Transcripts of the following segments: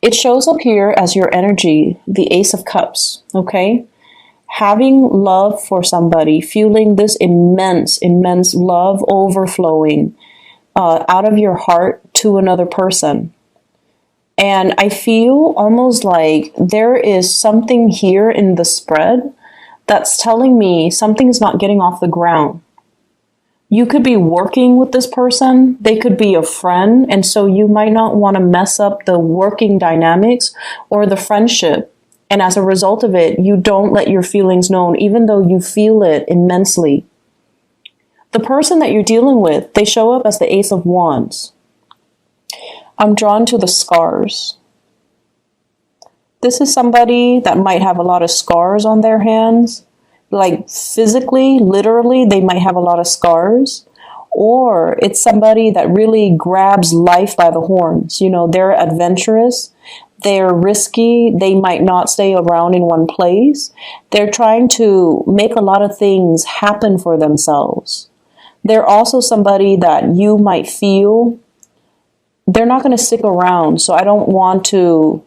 It shows up here as your energy, the Ace of Cups, okay? Having love for somebody, feeling this immense, immense love overflowing out of your heart to another person. And I feel almost like there is something here in the spread that's telling me something's not getting off the ground. You could be working with this person, they could be a friend, and so you might not want to mess up the working dynamics or the friendship. And as a result of it, you don't let your feelings known, even though you feel it immensely. The person that you're dealing with, they show up as the Ace of Wands. I'm drawn to the scars. This is somebody that might have a lot of scars on their hands. Like physically, literally, they might have a lot of scars. Or it's somebody that really grabs life by the horns. You know, they're adventurous. They're risky. They might not stay around in one place. They're trying to make a lot of things happen for themselves. They're also somebody that you might feel they're not going to stick around. So I don't want to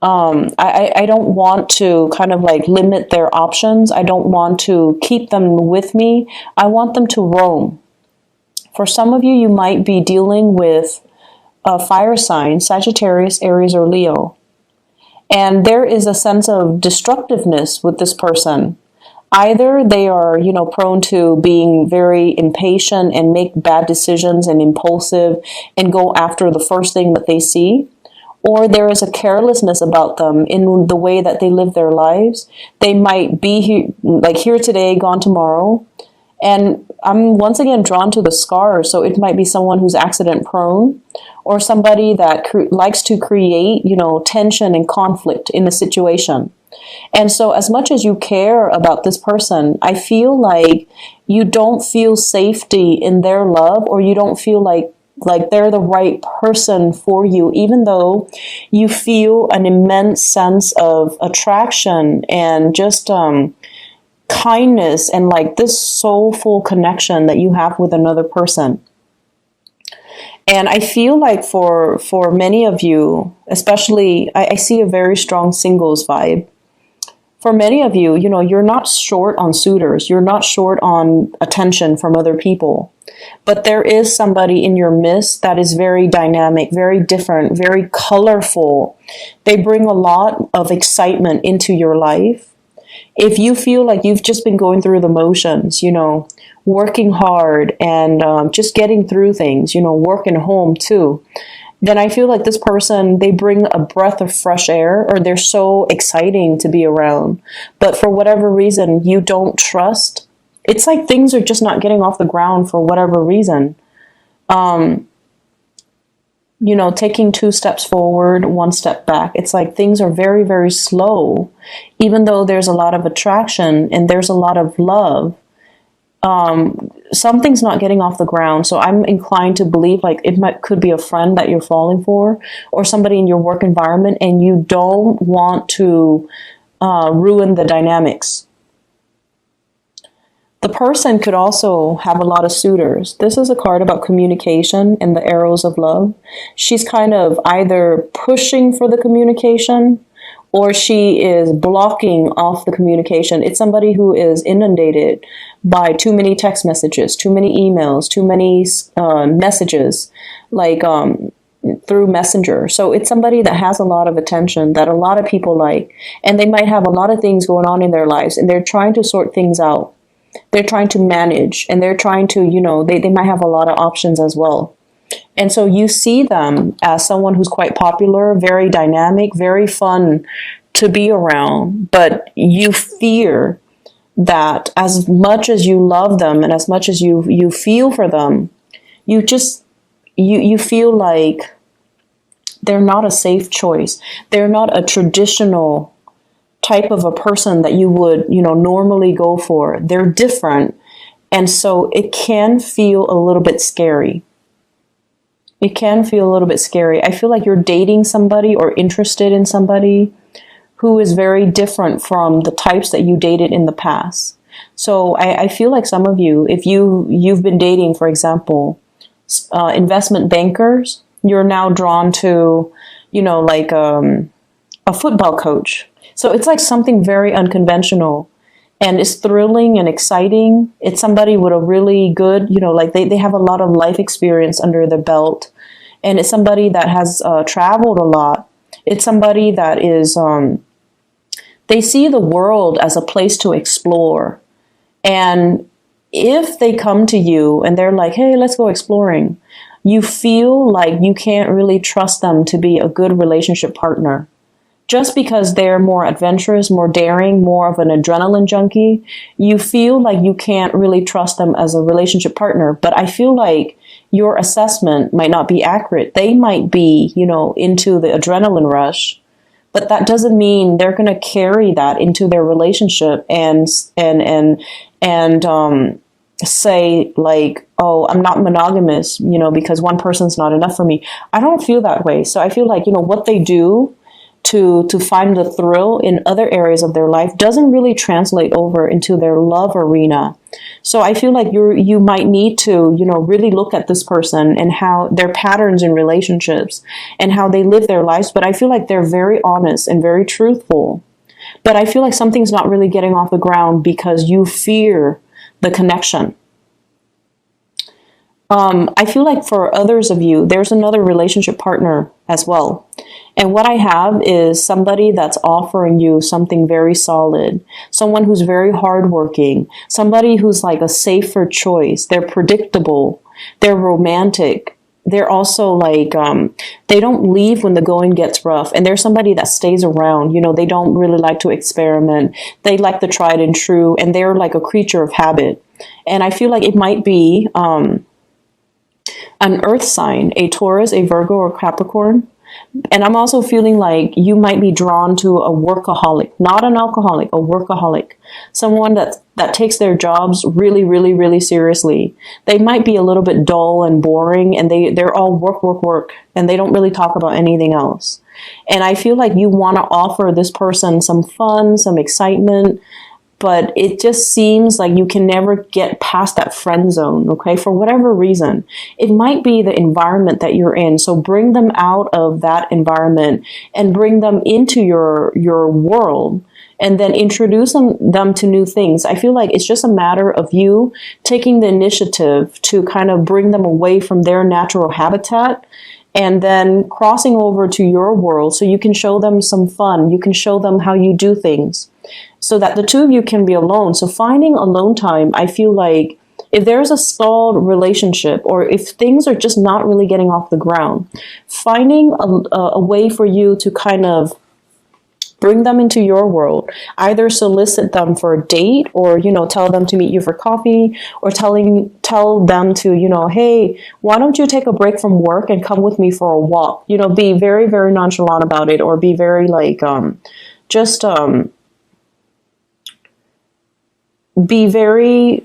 I don't want to kind of like limit their options. I don't want to keep them with me. I want them to roam. For some of you, you might be dealing with a fire sign, Sagittarius, Aries, or Leo. And there is a sense of destructiveness with this person. Either they are, prone to being very impatient and make bad decisions and impulsive and go after the first thing that they see, or there is a carelessness about them in the way that they live their lives. They might be here today, gone tomorrow. And I'm once again drawn to the scars. So it might be someone who's accident prone or somebody that likes to create, tension and conflict in a situation. And so as much as you care about this person, I feel like you don't feel safety in their love, or you don't feel like they're the right person for you, even though you feel an immense sense of attraction and just kindness and like this soulful connection that you have with another person. And I feel like for many of you, especially, I see a very strong singles vibe. For many of you, you're not short on suitors. You're not short on attention from other people. But there is somebody in your midst that is very dynamic, very different, very colorful. They bring a lot of excitement into your life. If you feel like you've just been going through the motions, working hard and just getting through things, working home too, then I feel like this person, they bring a breath of fresh air, or they're so exciting to be around. But for whatever reason, you don't trust. It's like things are just not getting off the ground for whatever reason. Taking 2 steps forward, 1 step back. It's like things are very, very slow, even though there's a lot of attraction and there's a lot of love. Something's not getting off the ground. So I'm inclined to believe like could be a friend that you're falling for, or somebody in your work environment, and you don't want to ruin the dynamics. The person could also have a lot of suitors. This is a card about communication and the arrows of love. She's kind of either pushing for the communication, or she is blocking off the communication. It's somebody who is inundated by too many text messages, too many emails, too many messages, through Messenger. So it's somebody that has a lot of attention that a lot of people like, and they might have a lot of things going on in their lives, and they're trying to sort things out. They're trying to manage, and they're trying to, they might have a lot of options as well. And so you see them as someone who's quite popular, very dynamic, very fun to be around, but you fear that as much as you love them and as much as you feel for them, you feel like they're not a safe choice. They're not a traditional type of a person that you would, normally go for. They're different. And so it can feel a little bit scary. It can feel a little bit scary. I feel like you're dating somebody or interested in somebody who is very different from the types that you dated in the past. So I feel like some of you, if you've been dating, for example, investment bankers, you're now drawn to, like a football coach. So it's like something very unconventional, and it's thrilling and exciting. It's somebody with a really good, like they have a lot of life experience under their belt. And it's somebody that has traveled a lot. It's somebody that is, they see the world as a place to explore. And if they come to you and they're like, hey, let's go exploring, you feel like you can't really trust them to be a good relationship partner. Just because they're more adventurous, more daring, more of an adrenaline junkie, you feel like you can't really trust them as a relationship partner. But I feel like your assessment might not be accurate. They might be, into the adrenaline rush, but that doesn't mean they're going to carry that into their relationship and say like, oh, I'm not monogamous, because one person's not enough for me. I don't feel that way. So I feel like, what they do to find the thrill in other areas of their life doesn't really translate over into their love arena. So I feel like you might need to, really look at this person and how their patterns in relationships and how they live their lives. But I feel like they're very honest and very truthful. But I feel like something's not really getting off the ground because you fear the connection. I feel like for others of you, there's another relationship partner as well. And what I have is somebody that's offering you something very solid, someone who's very hardworking, somebody who's like a safer choice. They're predictable. They're romantic. They're also like, they don't leave when the going gets rough. And they're somebody that stays around. They don't really like to experiment. They like the tried and true. And they're like a creature of habit. And I feel like it might be an earth sign, a Taurus, a Virgo, or Capricorn. And I'm also feeling like you might be drawn to a workaholic, not an alcoholic, a workaholic, someone that takes their jobs really, really, really seriously. They might be a little bit dull and boring, and they're all work, work, work, and they don't really talk about anything else. And I feel like you want to offer this person some fun, some excitement, but it just seems like you can never get past that friend zone, okay, for whatever reason. It might be the environment that you're in, so bring them out of that environment and bring them into your world, and then introduce them to new things. I feel like it's just a matter of you taking the initiative to kind of bring them away from their natural habitat and then crossing over to your world so you can show them some fun. You can show them how you do things so that the two of you can be alone. So finding alone time, I feel like if there's a stalled relationship or if things are just not really getting off the ground, finding a way for you to kind of bring them into your world, either solicit them for a date or, tell them to meet you for coffee, or tell them to, hey, why don't you take a break from work and come with me for a walk? Be very, very nonchalant about it, or be very like, be very,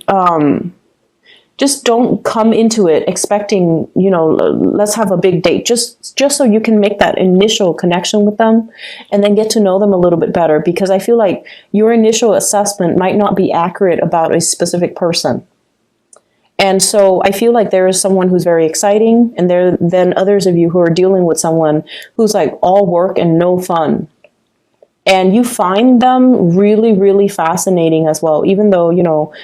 just don't come into it expecting, let's have a big date, just so you can make that initial connection with them and then get to know them a little bit better. Because I feel like your initial assessment might not be accurate about a specific person. And so I feel like there is someone who's very exciting, and there then others of you who are dealing with someone who's like all work and no fun. And you find them really, really fascinating as well, even though,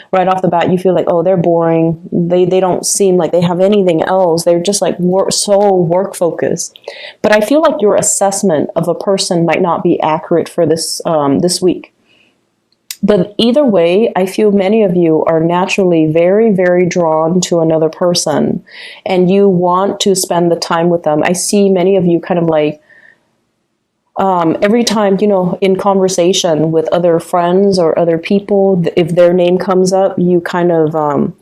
right off the bat, you feel like, oh, they're boring. They don't seem like they have anything else. They're just like so work focused. But I feel like your assessment of a person might not be accurate for this week. But either way, I feel many of you are naturally very, very drawn to another person, and you want to spend the time with them. I see many of you kind of like, every time, in conversation with other friends or other people, if their name comes up, you kind of,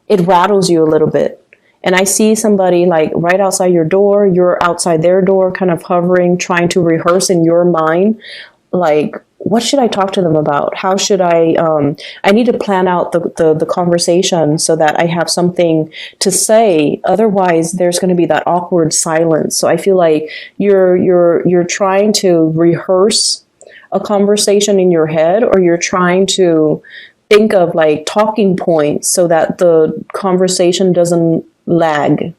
it rattles you a little bit. And I see somebody like right outside your door, you're outside their door, kind of hovering, trying to rehearse in your mind, like, what should I talk to them about? How should I need to plan out the conversation so that I have something to say. Otherwise, there's going to be that awkward silence. So I feel like you're trying to rehearse a conversation in your head, or you're trying to think of like talking points so that the conversation doesn't lag,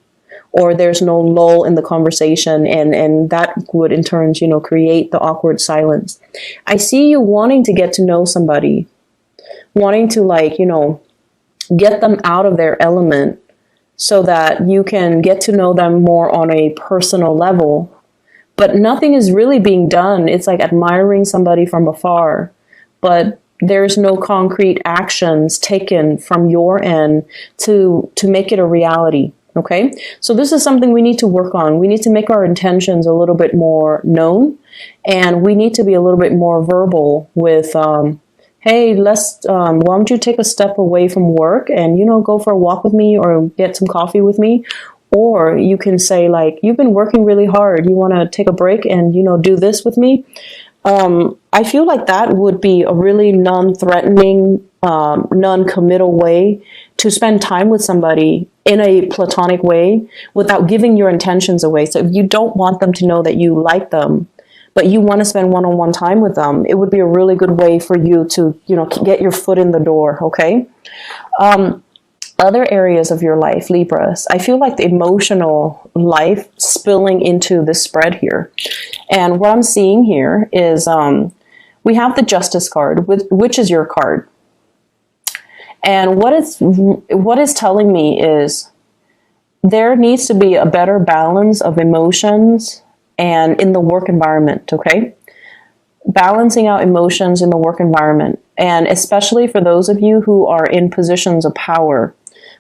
or there's no lull in the conversation, and that would in turn, create the awkward silence. I see you wanting to get to know somebody, wanting to get them out of their element so that you can get to know them more on a personal level. But nothing is really being done. It's like admiring somebody from afar, but there's no concrete actions taken from your end to make it a reality. Okay, so this is something we need to work on. We need to make our intentions a little bit more known, and we need to be a little bit more verbal with, hey, why don't you take a step away from work and, go for a walk with me or get some coffee with me? Or you can say, like, you've been working really hard. You want to take a break and, do this with me? I feel like that would be a really non-threatening, non-committal way to spend time with somebody in a platonic way without giving your intentions away. So if you don't want them to know that you like them, but you want to spend one-on-one time with them, it would be a really good way for you to, get your foot in the door, okay? Other areas of your life, Libras, I feel like the emotional life spilling into this spread here. And what I'm seeing here is we have the Justice card, which is your card. And what is telling me is there needs to be a better balance of emotions and in the work environment, okay? Balancing out emotions in the work environment. And especially for those of you who are in positions of power,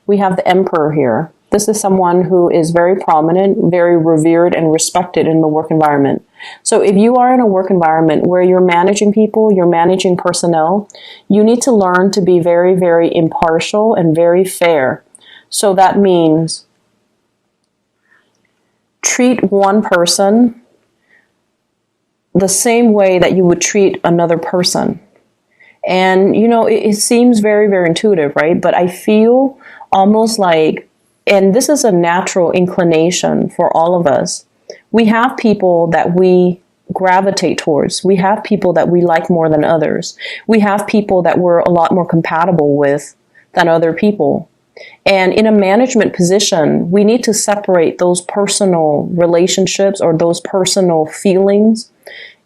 we have the Emperor here. This is someone who is very prominent, very revered and respected in the work environment. So if you are in a work environment where you're managing people, you're managing personnel, you need to learn to be very, very impartial and very fair. So that means treat one person the same way that you would treat another person. And, it seems very, very intuitive, right? But I feel almost like, and this is a natural inclination for all of us, we have people that we gravitate towards. We have people that we like more than others. We have people that we're a lot more compatible with than other people. And in a management position, we need to separate those personal relationships or those personal feelings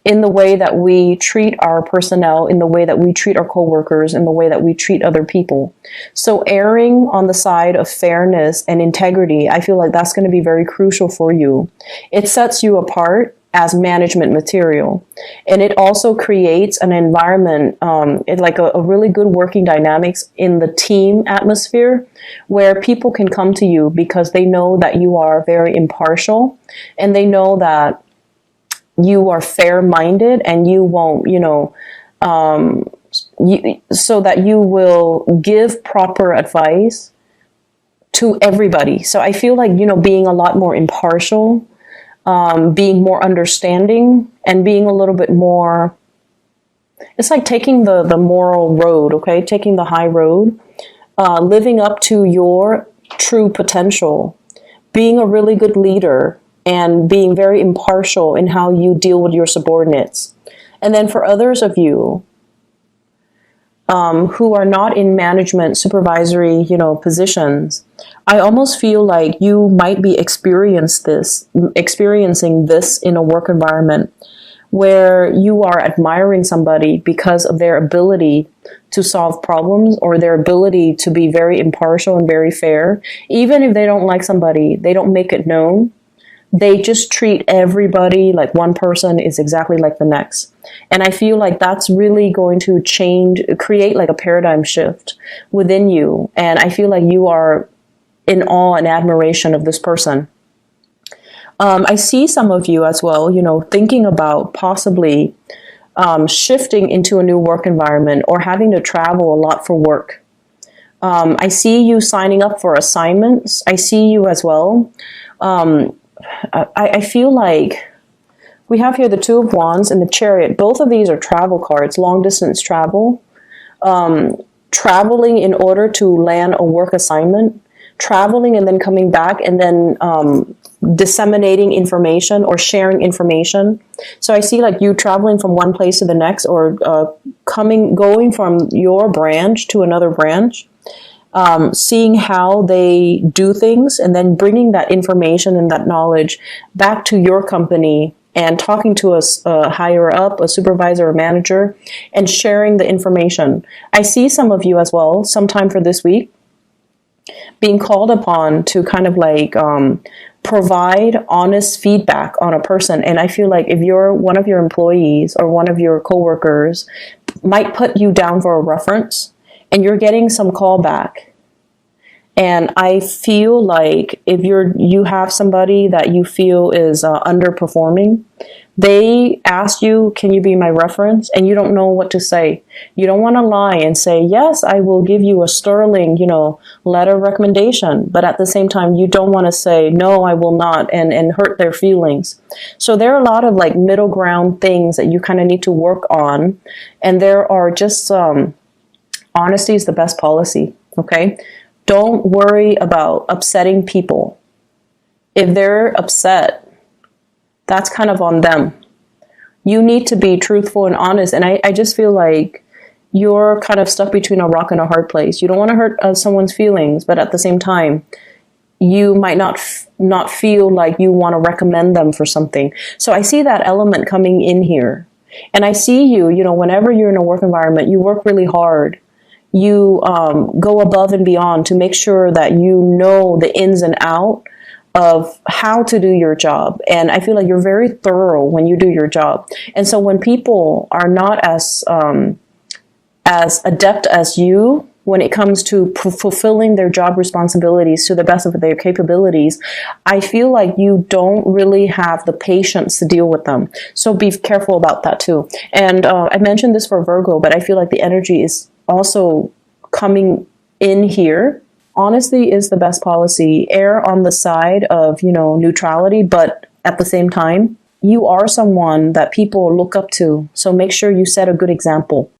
in the way that we treat our personnel, in the way that we treat our coworkers, in the way that we treat other people. So erring on the side of fairness and integrity, I feel like that's going to be very crucial for you. It sets you apart as management material. And it also creates an environment, like a really good working dynamics in the team atmosphere where people can come to you because they know that you are very impartial and they know that you are fair-minded and you won't, so that you will give proper advice to everybody. So I feel like, being a lot more impartial, being more understanding, and being a little bit more, it's like taking the moral road, okay? Taking the high road, living up to your true potential, being a really good leader, and being very impartial in how you deal with your subordinates. And then for others of you who are not in management, supervisory, positions, I almost feel like you might be experiencing this in a work environment where you are admiring somebody because of their ability to solve problems or their ability to be very impartial and very fair. Even if they don't like somebody, they don't make it known. They just treat everybody like one person is exactly like the next. And I feel like that's really going to create like a paradigm shift within you. And I feel like you are in awe and admiration of this person. I see some of you as well, thinking about possibly shifting into a new work environment or having to travel a lot for work. I see you signing up for assignments. I see you as well. I feel like we have here the Two of Wands and the Chariot. Both of these are travel cards, long distance travel, traveling in order to land a work assignment, traveling and then coming back and then disseminating information or sharing information. So I see like you traveling from one place to the next or going from your branch to another branch. seeing how they do things, and then bringing that information and that knowledge back to your company and talking to a higher up, a supervisor or manager, and sharing the information. I see some of you as well, sometime for this week, being called upon to kind of like provide honest feedback on a person. And I feel like if you're one of your employees or one of your coworkers might put you down for a reference and you're getting some callback. And I feel like if you have somebody that you feel is underperforming, they ask you, can you be my reference? And you don't know what to say. You don't want to lie and say, yes, I will give you a sterling, letter of recommendation. But at the same time, you don't want to say, no, I will not, and hurt their feelings. So there are a lot of like middle ground things that you kind of need to work on. And there are just, honesty is the best policy. Okay. Don't worry about upsetting people. If they're upset, that's kind of on them. You need to be truthful and honest. And I just feel like you're kind of stuck between a rock and a hard place. You don't want to hurt someone's feelings, but at the same time, you might not feel like you want to recommend them for something. So I see that element coming in here. And I see you, whenever you're in a work environment, you work really hard. You go above and beyond to make sure that you know the ins and out of how to do your job. And I feel like you're very thorough when you do your job. And so when people are not as adept as you when it comes to fulfilling their job responsibilities to the best of their capabilities, I feel like you don't really have the patience to deal with them. So be careful about that too. And I mentioned this for Virgo, but I feel like the energy is also coming in here. Honesty is the best policy. Err on the side of, neutrality, but at the same time, you are someone that people look up to. So make sure you set a good example.